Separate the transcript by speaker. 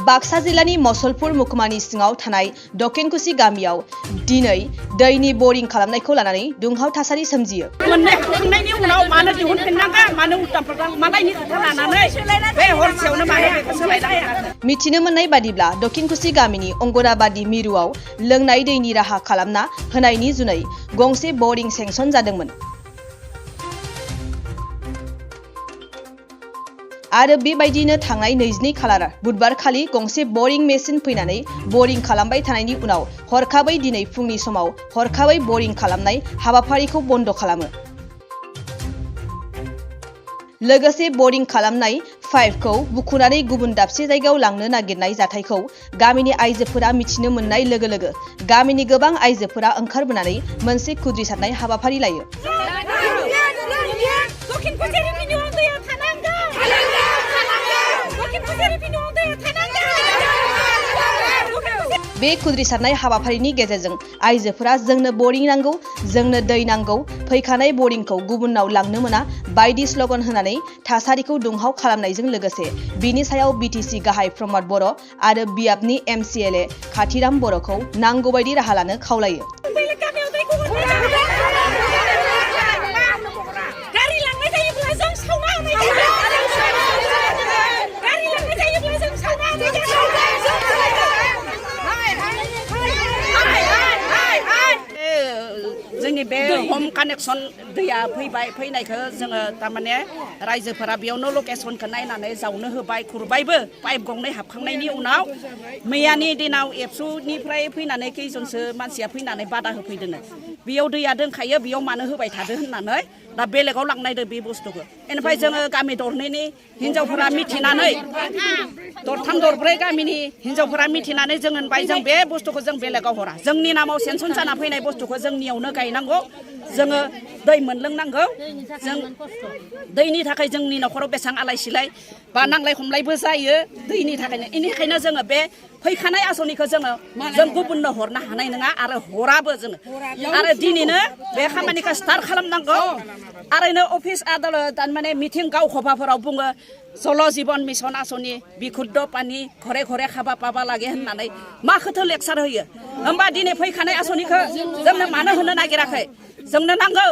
Speaker 1: बाक्सा जिल्लानि मसलपुर मुखुमानि सिङाव थानाय दकेनकुसि गामियाव दिनै दैनि बरिं खालामनायखौ लानानै दुंहाव थासारि सोमजियो। मिथिनो मोननाय बादिब्ला दकेनकुसि गामिनि अंगनाबादी मिरुआव लोंनाय दैनि राहा खालामना होनायनि जुनै गंसे बरिं सेंसन जादोंमोन। आरो बेबायदिनो थांनाय 22 खालार बुधबार खालि गंसे बरिं मेसिन फैनानै बरिं खालामबाय थानायनि उनाव हरखाबै दिनै फुंनि समाव हरखाबै बरिं खालामनाय हाबाफारिखौ बन्द खालामो। लोगोसे बरिं खालामनाय पाइपखौ बुखुनानै गुबुन दाबसे जायगायाव लांनो नागिरनाय जाथायखौ गामिनि आइजोफोरा मिथिनो मोननाय लोगो लोगो गामिनि गोबां आइजोफोरा ओंखारबोनानै मोनसे खुद्रिसारनाय हाबाफारि लायो। बे खुद्रिसारनाय हाबाफारिनि गेजेरजों आइजोफोरा जोंनो बरिं नांगौ, जोंनो दै नांगौ, फैखानाय बरिंखौ गुबुननाव लांनो मोना बायदि स्लगान होनानै थासारिखौ दुंहाव खालामनायजों लोगोसे बिनि सायाव बिटिसि गाहाय प्रमद बर' आरो बियाबनि MCLA खाथिराम बर'खौ नांगौ बायदि राहा लानो खावलायो।
Speaker 2: जोंनि बे हम कानेक्सन दैया फैनायखौ जोङो तारमाने रायजोफोरा बेयावनो लकेसनखौ नायनानै जावनो होबाय खुरबायबो पाइप गंनै हाबखांनायनि उनाव मैयानि दिनाव एबसुनिफ्राय फैनानै खैजनसो मानसिया फैनानै बादा होफैदों। बेयाव दैया दोनखायो बेयाव मानो होबाय थादो होननानै दा बेलेगाव लांनायदो बे बुस्थुखौ। बेनिफ्राय जोङो गामि दरनैनि हिनजावफोरा मिथिनानै दरथाम दरब्रै गामिनि हिनजावफोरा मिथिनानै जों होनबाय जों बे बुस्थुखौ जों बेलेगाव हरा, जोंनि नामाव सेनसन जाना फैनाय बुस्थुखौ जोंनियावनो गायनांगौ, जोङो दै मोनलोंनांगौ। जों दैनि थाखाय जोंनि न'खराव बेसेबां आलाय सिलाय बा नांलाय खमलायबो जायो दैनि थाखायनो। बेनिखायनो जोङो बे फैखानाय आसनिखौ जों गुबुननो हरनो हानाय नङा आरो हराबो जोङो। आरो दिनैनो बे खामानिखौ स्टार्ट खालामनांगौ। आरो अफिस आदाলত तारमाने मिथिं गावखफाफोराव बुङो जल जीवन मिशन आसनि बिखुद्ध पानि घरे घरे खाबा पाबा लागे होननानै माखौथो लेक्सार होयो। होमबा दिनै फैखानाय आसनिखौ जोंनो मानो होनो नागिराखै? जोंनो नांगौ।